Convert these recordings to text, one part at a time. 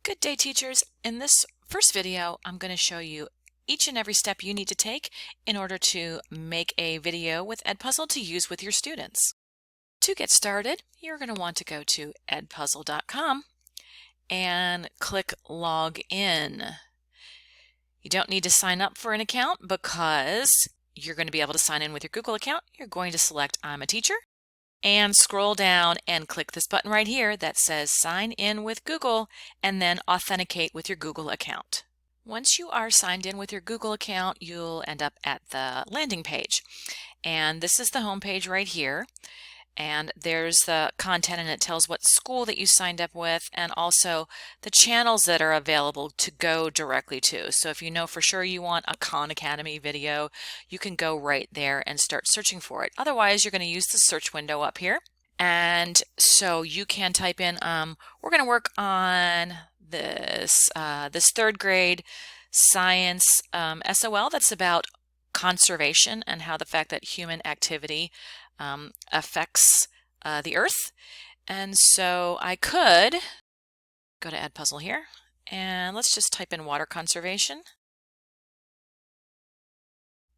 Good day, teachers. In this first video, I'm going to show you each and every step you need to take in order to make a video with Edpuzzle to use with your students. To get started, you're going to want to go to edpuzzle.com and click Log In. You don't need to sign up for an account because you're going to be able to sign in with your Google account. You're going to select I'm a teacher and scroll down and click this button right here that says Sign in with Google and then authenticate with your Google account. Once you are signed in with your Google account, you'll end up at the landing page. And this is the home page right here. And there's the content, and it tells what school that you signed up with and also the channels that are available to go directly to. So if you know for sure you want a Khan Academy video, you can go right there and start searching for it. Otherwise, you're going to use the search window up here. And so you can type in, we're going to work on this, this third grade science SOL that's about conservation and how the fact that human activity affects the earth. And so I could go to Edpuzzle here and let's just type in water conservation.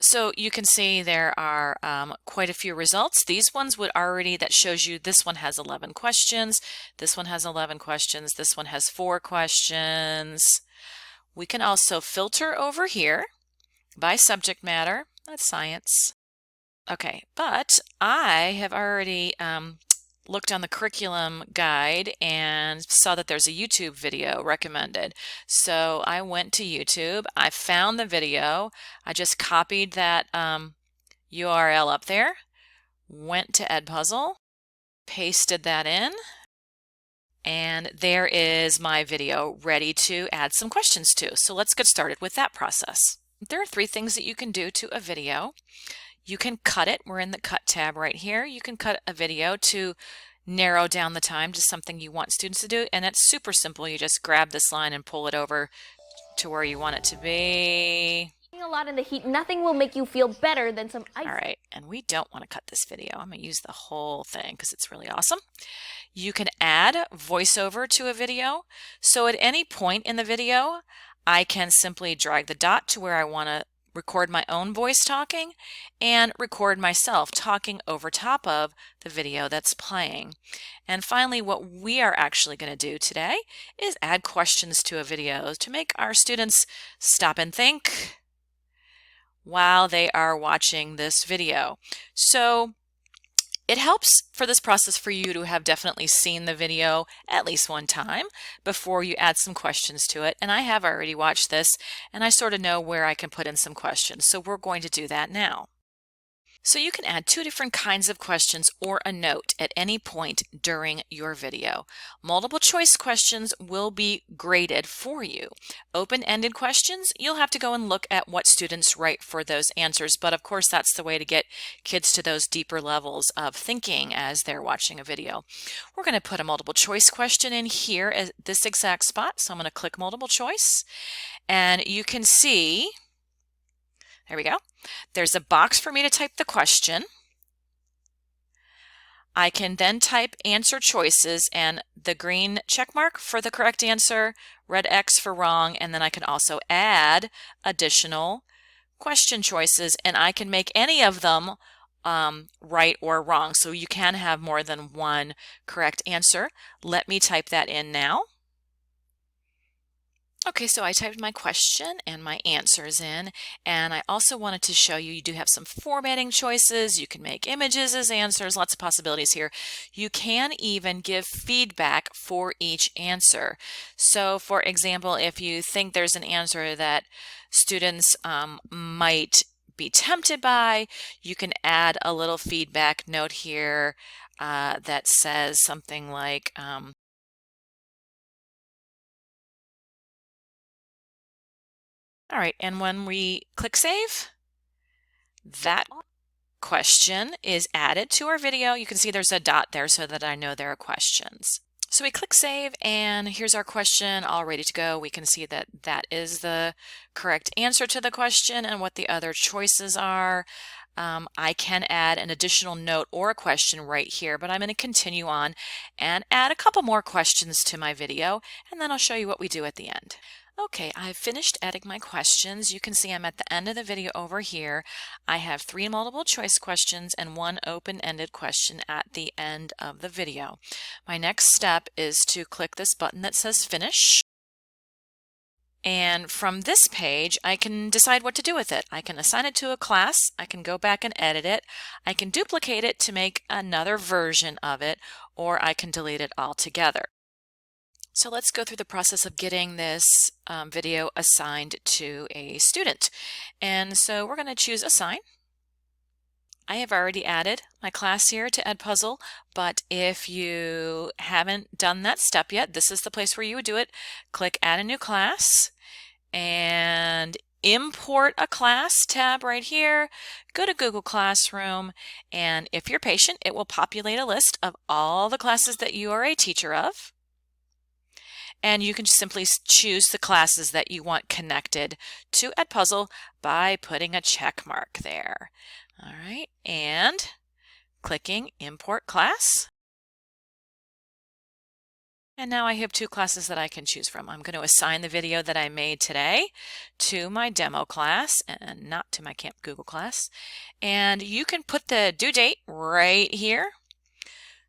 So you can see there are quite a few results. These ones would already, that shows you this one has 11 questions, this one has 11 questions, this one has 4 questions. We can also filter over here by subject matter. That's science. Okay, but I have already looked on the curriculum guide and saw that there's a YouTube video recommended. So I went to YouTube, I found the video, I just copied that URL up there, went to Edpuzzle, pasted that in, and there is my video ready to add some questions to. So let's get started with that process. There are 3 things that you can do to a video. You can cut it. We're in the Cut tab right here. You can cut a video to narrow down the time to something you want students to do, and it's super simple. You just grab this line and pull it over to where you want it to be. A lot in the heat, nothing will make you feel better than some ice. All right, and we don't want to cut this video. I'm going to use the whole thing because it's really awesome. You can add voiceover to a video. So at any point in the video, I can simply drag the dot to where I want to record my own voice talking and record myself talking over top of the video that's playing. And finally, what we are actually going to do today is add questions to a video to make our students stop and think while they are watching this video. So it helps for this process for you to have definitely seen the video at least one time before you add some questions to it. And I have already watched this and I sort of know where I can put in some questions. So we're going to do that now. So you can add 2 different kinds of questions or a note at any point during your video. Multiple choice questions will be graded for you. Open-ended questions, you'll have to go and look at what students write for those answers, but of course that's the way to get kids to those deeper levels of thinking as they're watching a video. We're going to put a multiple choice question in here at this exact spot, so I'm going to click multiple choice, and you can see there we go. There's a box for me to type the question. I can then type answer choices and the green check mark for the correct answer, red X for wrong, and then I can also add additional question choices and I can make any of them right or wrong. So you can have more than one correct answer. Let me type that in now. Okay, so I typed my question and my answers in, and I also wanted to show you, you do have some formatting choices. You can make images as answers, lots of possibilities here. You can even give feedback for each answer. So for example, if you think there's an answer that students might be tempted by, you can add a little feedback note here that says something like, all right, and when we click save, that question is added to our video. You can see there's a dot there so that I know there are questions. So we click save and here's our question all ready to go. We can see that that is the correct answer to the question and what the other choices are. I can add an additional note or a question right here, but I'm going to continue on and add a couple more questions to my video, and then I'll show you what we do at the end. Okay, I've finished adding my questions. You can see I'm at the end of the video over here. I have 3 multiple choice questions and 1 open-ended question at the end of the video. My next step is to click this button that says Finish. And from this page, I can decide what to do with it. I can assign it to a class, I can go back and edit it, I can duplicate it to make another version of it, or I can delete it altogether. So let's go through the process of getting this video assigned to a student. And so we're going to choose Assign. I have already added my class here to Edpuzzle, but if you haven't done that step yet, this is the place where you would do it. Click Add a New Class and Import a Class tab right here. Go to Google Classroom, and if you're patient, it will populate a list of all the classes that you are a teacher of. And you can simply choose the classes that you want connected to Edpuzzle by putting a check mark there. All right, and clicking Import Class. And now I have 2 classes that I can choose from. I'm going to assign the video that I made today to my demo class and not to my Camp Google class. And you can put the due date right here.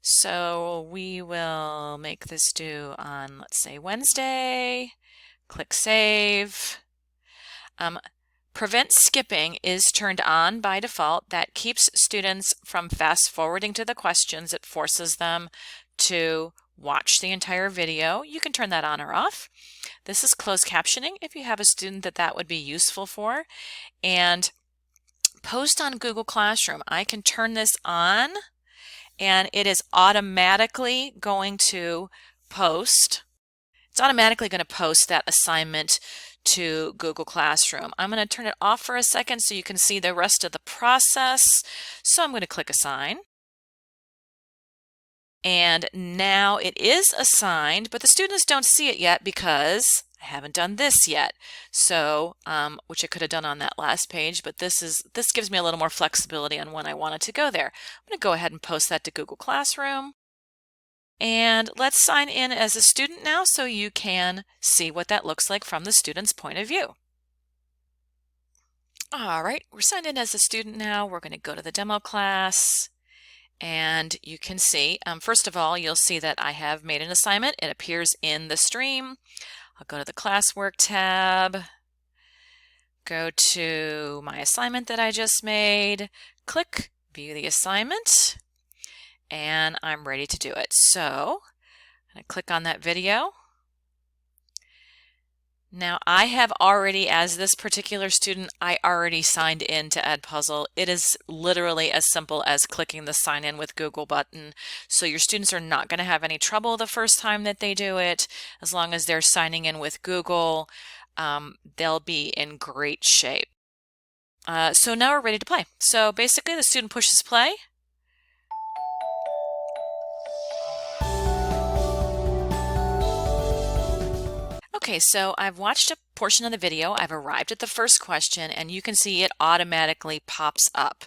So we will make this due on, let's say, Wednesday. Click Save. Prevent skipping is turned on by default. That keeps students from fast forwarding to the questions. It forces them to watch the entire video. You can turn that on or off. This is closed captioning if you have a student that would be useful for. And post on Google Classroom. I can turn this on, and it is automatically going to post. It's automatically going to post that assignment to Google Classroom. I'm going to turn it off for a second so you can see the rest of the process. So I'm going to click Assign. And now it is assigned, but the students don't see it yet because I haven't done this yet. So, which I could have done on that last page, but this gives me a little more flexibility on when I want it to go there. I'm going to go ahead and post that to Google Classroom. And let's sign in as a student now so you can see what that looks like from the student's point of view. All right, we're signed in as a student now. We're going to go to the demo class. And you can see, first of all, you'll see that I have made an assignment. It appears in the stream. I'll go to the classwork tab, go to my assignment that I just made, click View the Assignment, and I'm ready to do it. So I'm going to click on that video. Now I have already, as this particular student, I already signed in to Edpuzzle. It is literally as simple as clicking the Sign In with Google button. So your students are not going to have any trouble the first time that they do it. As long as they're signing in with Google, they'll be in great shape. So now we're ready to play. So basically the student pushes play. Okay, so I've watched a portion of the video. I've arrived at the first question, and you can see it automatically pops up.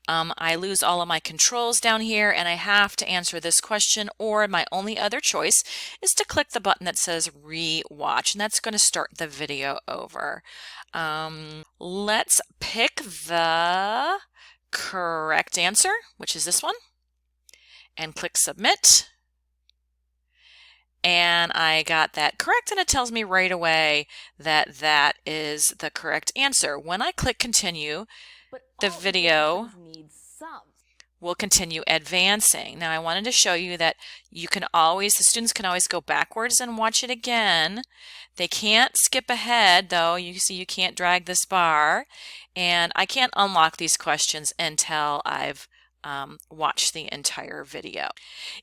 I lose all of my controls down here, and I have to answer this question, or my only other choice is to click the button that says Rewatch, and that's going to start the video over. Let's pick the correct answer, which is this one, and click Submit. And I got that correct, and it tells me right away that that is the correct answer. When I click continue, the video will continue advancing. Now I wanted to show you that the students can always go backwards and watch it again. They can't skip ahead though. You see you can't drag this bar, and I can't unlock these questions until I've watch the entire video.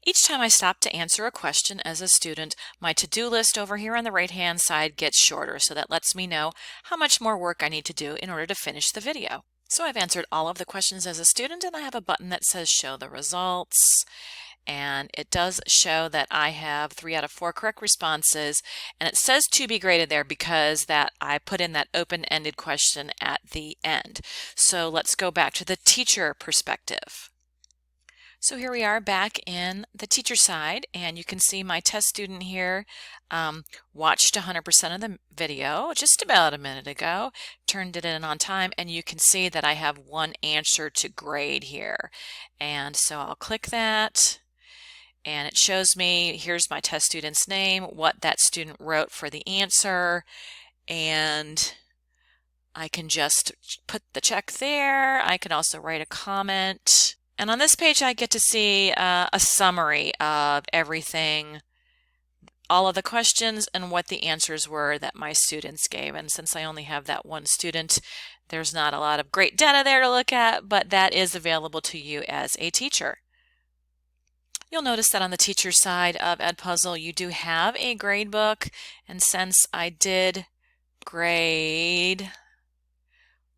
Each time I stop to answer a question as a student, my to-do list over here on the right-hand side gets shorter, so that lets me know how much more work I need to do in order to finish the video. So I've answered all of the questions as a student, and I have a button that says Show the Results. and it does show that I have 3 out of 4 correct responses, and it says to be graded there because that I put in that open-ended question at the end. So let's go back to the teacher perspective. So here we are back in the teacher side, and you can see my test student here watched 100% of the video just about a minute ago, turned it in on time, and you can see that I have 1 answer to grade here. And so I'll click that, and it shows me, here's my test student's name, what that student wrote for the answer, and I can just put the check there. I can also write a comment. And on this page, I get to see a summary of everything, all of the questions and what the answers were that my students gave. And since I only have that 1 student, there's not a lot of great data there to look at, but that is available to you as a teacher. You'll notice that on the teacher side of Edpuzzle, you do have a grade book. And since I did grade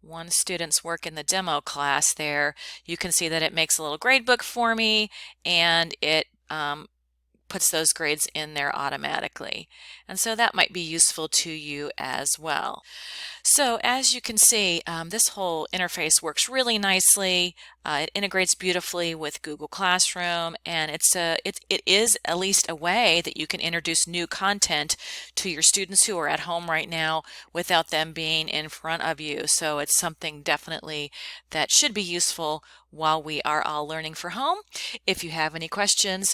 1 student's work in the demo class there, you can see that it makes a little grade book for me, and it puts those grades in there automatically. And so that might be useful to you as well. So as you can see, this whole interface works really nicely. It integrates beautifully with Google Classroom, and it is at least a way that you can introduce new content to your students who are at home right now without them being in front of you. So it's something definitely that should be useful while we are all learning for home. If you have any questions,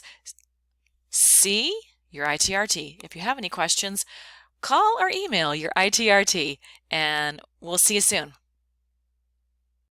see your ITRT. If you have any questions, call or email your ITRT, and we'll see you soon.